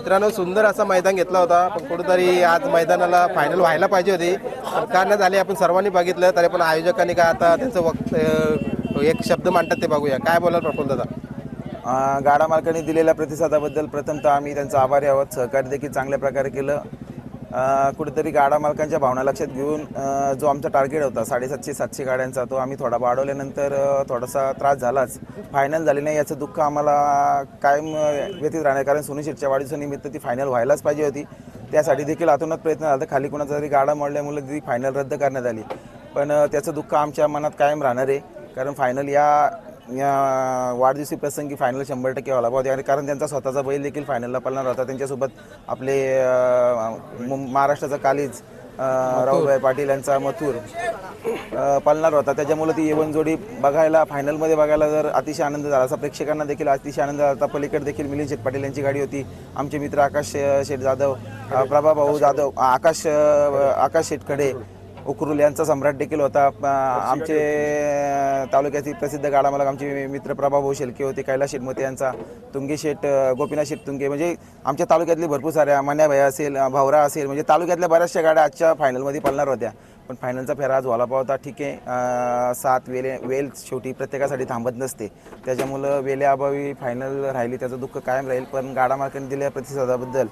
मित्रांनो सुंदर असा मैदान घेतला होता, पण कुठेतरी आज मैदानाला फायनल व्हायला पाहिजे होती, पण का नाही झाली आपण सर्वांनी बघितलं. तरी पण आयोजकांनी काय आता त्यांचं एक शब्द मांडतात ते बघूया. काय बोलाल प्रफुल्ल दादा? गाडा मालकांनी दिलेल्या प्रतिसादाबद्दल प्रथमतः आम्ही त्यांचं आभारी आहोत. सहकार्य देखील चांगल्या प्रकारे केलं. कुठेतरी गाडा मालकांच्या भावना लक्षात घेऊन जो आमचा टार्गेट होता 750-700 गाड्यांचा, तो आम्ही थोडा वाढवल्यानंतर थोडासा त्रास झालाच. फायनल झाली नाही याचं दुःख आम्हाला कायम व्यतीत राहणार, कारण सोनू शेटच्या वाढदिवसानिमित्त ती फायनल व्हायलाच पाहिजे होती. त्यासाठी देखील आतूनच प्रयत्न झाला. खाली कोणाचा तरी गाडा मोडल्यामुळे ती फायनल रद्द करण्यात आली, पण त्याचं दुःख आमच्या मनात कायम राहणार आहे. कारण फायनल या वाढदिवशी प्रसंगी फायनल 100% व्हायला पाहिजे. आणि कारण त्यांचा स्वतःचा बैल देखील फायनलला पळणार होता. त्यांच्यासोबत आपले महाराष्ट्राचा कालीज राहुलभाई पाटील यांचा मथुर पळणार होता. त्याच्यामुळे ती येवन जोडी बघायला फायनलमध्ये बघायला जर अतिशय आनंद झाला असा, प्रेक्षकांना देखील अतिशय आनंद झाला. पलीकडे देखील मिलिंद शेठ पाटील यांची गाडी होती. आमचे मित्र आकाश शेठ जाधव, प्रभाभाऊ जाधव, आकाश शेठ खडे उकरुल यांचा सम्राट देखील होता. आमचे तालुक्यातील प्रसिद्ध गाडा मालक आमचे मित्र प्रभाभाऊ शेलके होते. कैलास शेठ मोते यांचा, तुंगे शेठ, गोपीनाथ शेठ तुंगे, म्हणजे आमच्या तालुक्यातली भरपूर साऱ्या, मन्याभाई असेल, भावरा असेल, म्हणजे तालुक्यातल्या बऱ्याचशा गाड्या आजच्या फायनलमध्ये पळणार होत्या. पण फायनलचा फेरा आज व्हायला पाहता. ठीक आहे, 7 वेल शेवटी प्रत्येकासाठी थांबत नसते. त्याच्यामुळं वेळेअभावी फायनल राहिली, त्याचं दुःख कायम राहील. पण गाडा मालकांनी दिलेल्या प्रतिसादाबद्दल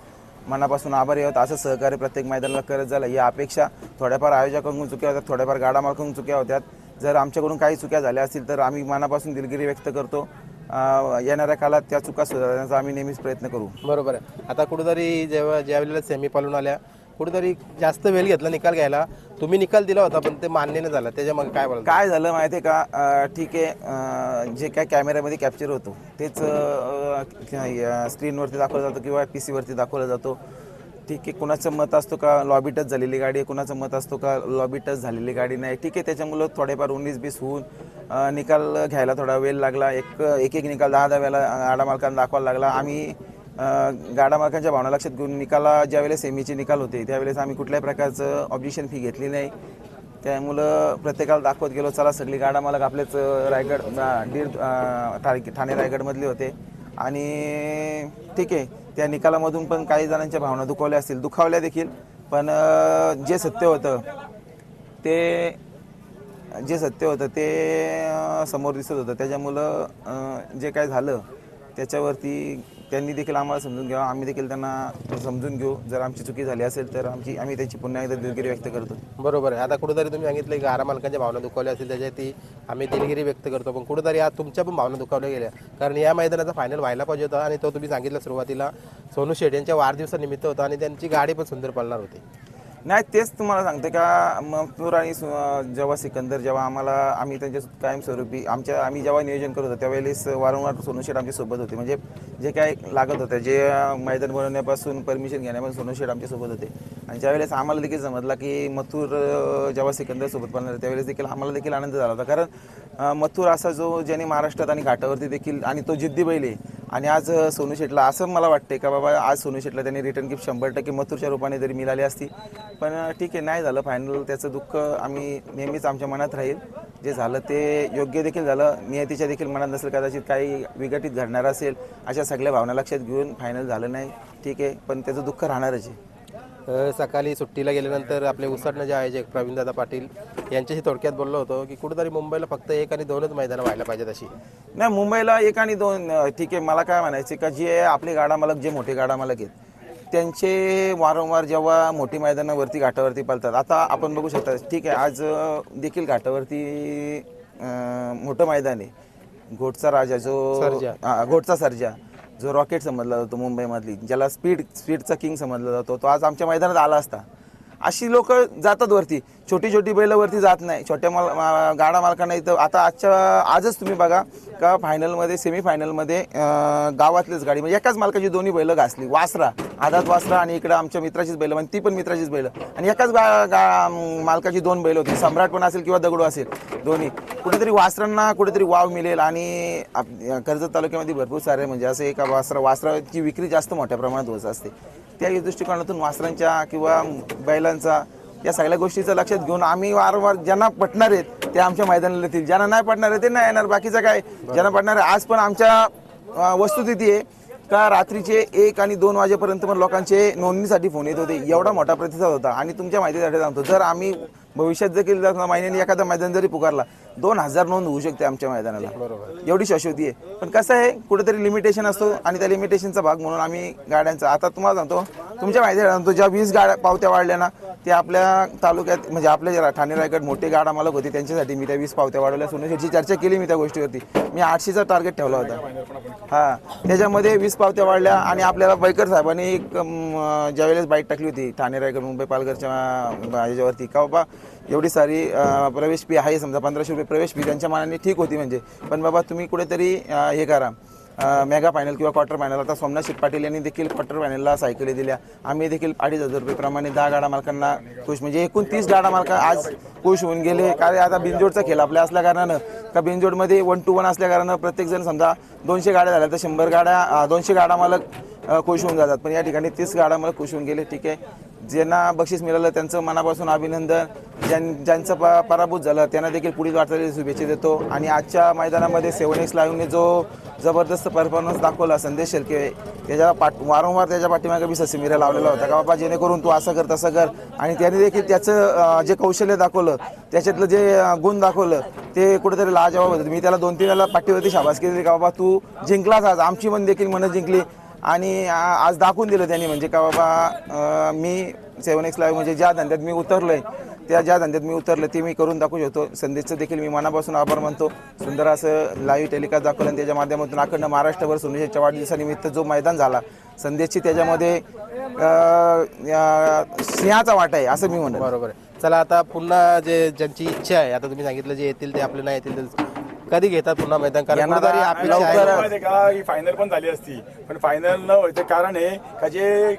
मनापासून आभारी आहोत. असं सहकार्य प्रत्येक मैदानाला करत झालं. या अपेक्षा थोड्याफार आयोजकांकडून चुक्या होत्या, थोड्याफार गाडा मालकांकडून चुक्या होत्यात. जर आमच्याकडून काही चुक्या झाल्या असतील तर आम्ही मनापासून दिलगिरी व्यक्त करतो. येणाऱ्या काळात त्या चुका सुधारण्याचा आम्ही नेहमीच प्रयत्न करू. बरोबर आहे. आता कुठेतरी ज्यावेळेला सेमी पालून आल्या, कुठेतरी जास्त वेळ घेतला निकाल घ्यायला. तुम्ही निकाल दिला होता पण ते मान्य नाही झालं. त्याच्यामध्ये काय बोला? काय झालं माहिती आहे का? ठीक आहे, जे काय कॅमेऱ्यामध्ये कॅप्चर होतो तेच स्क्रीनवरती दाखवलं जातं किंवा PC वरती दाखवलं जातो. ठीक आहे, कुणाचं मत असतो का लॉबी टच झालेली गाडी आहे, कुणाचं मत असतो का लॉबी टच झालेली गाडी नाही. ठीक आहे, त्याच्यामुळं थोडेफार 19-20 होऊन निकाल घ्यायला थोडा वेळ लागला. एक निकाल 10 वेळेला गाडा मालकांना दाखवायला लागला. आम्ही गाडा मालकांच्या भावना लक्षात घेऊन निकाला ज्यावेळेस सेमीचे निकाल होते त्यावेळेस आम्ही कुठल्याही प्रकारचं ऑब्जेक्शन फी घेतली नाही. त्यामुळं प्रत्येकाला दाखवत गेलो, चला सगळी गाडा मालक आपलेच ठाणे रायगडमधले होते. आणि ठीक आहे, त्या निकालामधून पण काही जणांच्या भावना दुखावल्या देखील. पण जे सत्य होतं ते समोर दिसत होतं. त्याच्यामुळं जे काय झालं त्याच्यावरती त्यांनी देखील आम्हाला समजून घ्यावं, आम्ही देखील त्यांना समजून घेऊ. जर आमची चुकी झाली असेल तर आम्ही त्याची पुन्हा एकदा दिलगिरी व्यक्त करतो. बरोबर आहे. आता कुठेतरी तुम्ही सांगितलं की गाडा मालकांच्या भावना दुखावल्या असेल, त्याच्यासाठी आम्ही दिलगिरी व्यक्त करतो. पण कुठेतरी आज तुमच्या पण भावना दुखावल्या गेल्या, कारण या मैदानाचा फायनल व्हायला पाहिजे होता. आणि तो तुम्ही सांगितलं सुरुवातीला सोनू शेट यांच्या वाढदिवसानिमित्त होता आणि त्यांची गाडी पण सुंदर पळणार होती. नाही, तेच तुम्हाला सांगते का मथुर आणि जेव्हा सिकंदर आम्ही त्यांच्या कायमस्वरूपी आम्ही जेव्हा नियोजन करत होतो त्यावेळेस वारंवार सोनू शेठ आमच्यासोबत होते. म्हणजे जे काय लागत होतं, जे मैदान बनवण्यापासून परमिशन घेण्यापासून सोनू शेठ आमच्यासोबत होते. आणि ज्यावेळेस आम्हाला देखील समजला की मथुर जेव्हा सिकंदरसोबत पळणार त्यावेळेस देखील आम्हाला देखील आनंद झाला होता. कारण मथुर असा जो ज्याने महाराष्ट्रात आणि घाटावरती देखील, आणि तो जिद्दी बैल आहे. आणि आज सोनू शेठला असं मला वाटते का बाबा आज सोनू शेठला त्यांनी रिटर्न गिफ्ट 100% मथुरच्या रूपाने जरी मिळाली असती. पण ठीक आहे, नाही झालं फायनल. त्याचं दुःख आम्ही नेहमीच आमच्या मनात राहील. जे झालं ते योग्य देखील झालं, नियतीच्या देखील मनात नसेल, कदाचित काही विघटित घडणार असेल. अशा सगळ्या भावना लक्षात घेऊन फायनल झालं नाही. ठीक आहे, पण त्याचं दुःख राहणारच आहे. सकाळी सुट्टीला गेल्यानंतर आपले उसाटणं जे आहे प्रवीणदादा पाटील यांच्याशी थोडक्यात बोललो होतो की कुठेतरी मुंबईला फक्त 1 आणि 2च मैदानं व्हायला पाहिजेत अशी. नाही, मुंबईला 1 आणि 2 ठीक आहे. मला काय म्हणायचं का, जे आपले गाडा मालक, जे मोठे गाडा मालक आहेत त्यांचे वारंवार जेव्हा मोठी मैदानावरती घाटावरती पळतात, आता आपण बघू शकता. ठीक आहे, आज देखील घाटावरती मोठं मैदान आहे. घोटचा राजा घोटचा सर्जा जो रॉकेट समजला जातो मुंबईमधली, ज्याला स्पीडचा किंग समजला जातो, तो आज आमच्या मैदानात आला असता. अशी लोक जातात वरती, छोटी बैलं वरती जात नाही. छोट्या गाडा मालकांना इथं आता आजच तुम्ही बघा का फायनलमध्ये सेमीफायनलमध्ये गावातलीच गाडी, म्हणजे एकाच मालकाची दोन्ही बैलं घासली. वासरा, आदात वासरा, आणि इकडं आमच्या मित्राचीच बैलं, म्हणजे ती पण मित्राचीच बैलं, आणि एकाच मालकाची 2 बैलं होती. सम्राट पण असेल किंवा दगडू असेल, दोन्ही. कुठेतरी वासरांना कुठेतरी वाव मिळेल. आणि कर्जत तालुक्यामध्ये भरपूर सारे, म्हणजे असं एका वासराची विक्री जास्त मोठ्या प्रमाणात होत असते. त्या दृष्टिकोनातून वासरांच्या किंवा बैलांचा या सगळ्या गोष्टीचं लक्षात घेऊन आम्ही वारंवार ज्यांना पटणार आहेत ते आमच्या मैदानाला येतील, ज्यांना नाही पटणार आहे ते नाही येणार. बाकीचं काय, ज्यांना पटणार आहे. आज पण आमच्या वस्तुस्थिती आहे का रात्रीचे 1 आणि 2 वाजेपर्यंत पण लोकांचे नोंदणीसाठी फोन येत होते. एवढा मोठा प्रतिसाद होता. आणि तुमच्या माहितीसाठी सांगतो, जर आम्ही भविष्यात देखील महिन्याने एखादा मैदान जरी पुकारला 2000 नोंद होऊ शकते आमच्या मैदानाला, एवढी शाश्वती आहे. पण कसं आहे, कुठेतरी लिमिटेशन असतो आणि त्या लिमिटेशनचा भाग म्हणून आम्ही गाड्यांचा, आता तुम्हाला सांगतो, तुमच्या माहितीसाठी सांगतो, ज्या 20 गाड्या पावत्या वाढल्या ना, ते आपल्या तालुक्यात म्हणजे आपल्या जे ठाणे रायगड मोठे गाडा मालक होते त्यांच्यासाठी मी त्या 20 पावत्या वाढवल्या. सोनूशेठची चर्चा केली मी त्या गोष्टीवरती. मी 800चा टार्गेट ठेवला होता. हां, त्याच्यामध्ये 20 पावत्या वाढल्या. आणि आपल्याला बैकर साहेबांनी एक ज्यावेळेस बाईट टाकली होती ठाणे रायगड मुंबई पालघरच्या ह्याच्यावरती, का बाबा एवढी सारी प्रवेश फी आहे, समजा 1500 रुपये प्रवेश फी त्यांच्या मनाने ठीक होती म्हणजे, पण बाबा तुम्ही कुठेतरी हे करा, मेगा फायनल किंवा क्वार्टर फायनल. आता सोमनाथ शेठ पाटील यांनी देखील क्वार्टर फायनलला सायकली दिल्या. आम्ही देखील 2500 रुपये प्रमाणे 10 गाडा मालकांना खुश, म्हणजे एकूण 30 गाडा मालक आज खुश होऊन गेले. कारण आता बिनजोडचा खेळ आपल्या असल्या कारणानं, का बिनजोडमध्ये 1 to 1 असल्या कारणानं प्रत्येकजण समजा 200 गाड्या झाल्या तर 100 गाड्या 200 गाडा मालक खुश होऊन जातात. पण या ठिकाणी 30 गाडा मालक खुश होऊन गेले. ठीक आहे, ज्यांना बक्षीस मिळालं त्यांचं मनापासून अभिनंदन. ज्यांचं पराभूत झालं त्यांना देखील पुढील वाटचालीला शुभेच्छा देतो. आणि आजच्या मैदानामध्ये 7X लाईव्हने जो जबरदस्त परफॉर्मन्स दाखवला संदेश शेळके, त्याच्या वारंवार त्याच्या पाठीमागे मी ससेमिरा लावलेला होता, का बाबा जेणेकरून तू असं कर तसं कर. आणि त्याने देखील त्याचं जे कौशल्य दाखवलं, त्याच्यातलं जे गुण दाखवलं ते कुठेतरी लाजवाब होतं. मी त्याला 2-3 वेळा पाठीवरती शाबासकी दिली, का बाबा तू जिंकलाच आज, आमची मन देखील मन जिंकली. आणि आज दाखवून दिलं त्यांनी, म्हणजे का बाबा मी 7X लाईव्ह म्हणजे ज्या धंद्यात मी उतरलोय, ज्या धंद्यात मी उतरलं ते मी करून दाखवू शकतो. संदेशचं देखील मी मनापासून आभार मानतो. सुंदर असं लाईव्ह टेलिकास्ट दाखवलं आणि त्याच्या माध्यमातून अखंड महाराष्ट्रभर सोनूशेठच्या वाढदिवसानिमित्त जो मैदान झाला संदेशची, त्याच्यामध्ये सिंहाचा वाटा आहे असं मी म्हणतो. बरोबर आहे. चला आता पुन्हा ज्यांची इच्छा आहे, आता तुम्ही सांगितलं जे येतील ते आपले नाही येतील ते कधी घेतात पुन्हा मैदान? कारण कुठेतरी अपेक्षा आहे माहिती का, ही फायनल पण झाली असती, पण फायनल न व्हायचं कारण हे का जे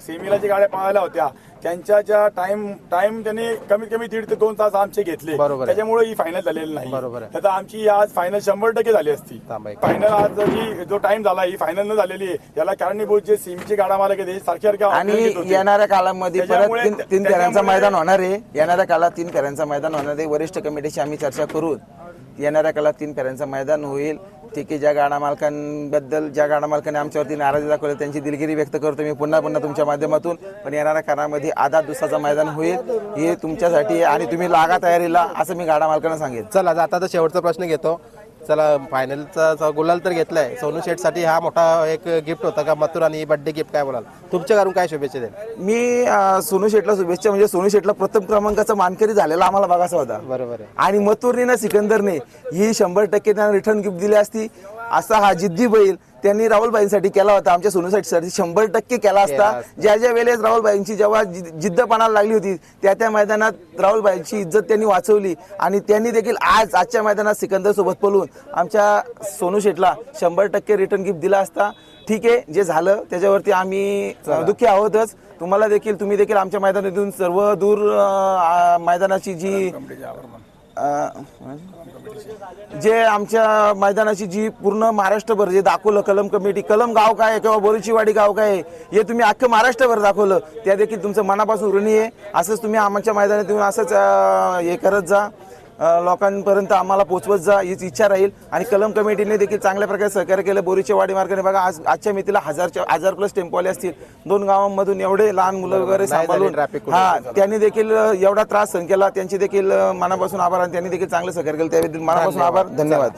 सेमीला जे गाड्या पळायला होत्या त्यांच्या ज्या टाइम त्यांनी कमीत कमी 1.5 ते 2 तास आमचे घेतले, त्याच्यामुळे ही फायनल झालेली नाही. बरोबर आहे. आता आमची आज फायनल 100% झाली असती. फायनल आज जो टाइम झाला ही फायनल न झालेली आहे, याला कारणीभूत जे सेमीचे गाडा मालक आहेत सारख्या आणि येणाऱ्या काळामध्ये परत 3 फेऱ्यांचं मैदान होणार आहे. येणाऱ्या काळात 3 फेऱ्यांचं मैदान होणार आहे. वरिष्ठ कमिटीशी आम्ही चर्चा करू. येणाऱ्या काळात 3 फेऱ्यांचं मैदान होईल. ठीक आहे, ज्या गाडा मालकांबद्दल ज्या गाडा मालकांनी आमच्यावरती नाराजी दाखवली त्यांची दिलगिरी व्यक्त करतो मी पुन्हा तुमच्या माध्यमातून. पण येणाऱ्या काळामध्ये आधा दुसराचं मैदान होईल, हे तुमच्यासाठी आणि तुम्ही लागा तयारीला असं मी गाडा मालकांना सांगेन. चला आता तर शेवटचा प्रश्न घेतो. चला, फायनलचा गुलाल तर घेतलाय, सोनू शेठसाठी हा मोठा एक गिफ्ट होता का मथुर, आणि बर्थडे गिफ्ट काय बोलाल? तुमच्या घरून काय शुभेच्छा द्याल? मी सोनू शेठला शुभेच्छा, म्हणजे सोनू शेठला प्रथम क्रमांकाचा मानकरी झालेला आम्हाला बघायचा होता. बरोबर आहे. आणि मथुरने ना सिकंदरने ही 100% त्यांना रिटर्न गिफ्ट दिली असती. असा हा जिद्दी बैल त्यांनी राहुलबाईंसाठी केला होता, आमच्या सोनूसाठी 100% केला असता. ज्या वेळेस राहुलबाईंची जेव्हा जिद्दपणाला लागली होती त्या मैदानात राहुलबाईंची इज्जत त्यांनी वाचवली. आणि त्यांनी देखील आजच्या मैदानात सिकंदर सोबत पळून आमच्या सोनू शेठला 100% रिटर्न गिफ्ट दिला असता. ठीक आहे, जे झालं त्याच्यावरती आम्ही दुःखी आहोतच. तुम्ही देखील आमच्या मैदानातून सर्व दूर मैदानाची जे आमच्या मैदानाची जी पूर्ण महाराष्ट्रभर जे दाखवलं, कलम कमिटी, कलम गाव काय किंवा बोरीचीवाडी गाव काय हे तुम्ही अख्खं महाराष्ट्रभर दाखवलं, त्या देखील तुमचं मनापासून ऋणी आहे. असंच तुम्ही आमच्या मैदानात येऊन असंच हे करत जा, लोकांपर्यंत आम्हाला पोचवत जा, हीच इच्छा राहील. आणि कलम कमिटीने देखील चांगल्या प्रकारे सहकार्य केलं. बोरीच्या वाडी मार्गाने बघा, आजच्या मितीला 1000+ टेम्पोवाले असतील. 2 गावांमधून एवढे लहान मुलं वगैरे सांभाळून त्यांनी देखील एवढा त्रास सहन केला. त्यांची देखील मनापासून आभार आणि त्यांनी देखील चांगलं सहकार्य केलं, त्याबद्दल मनापासून आभार, धन्यवाद.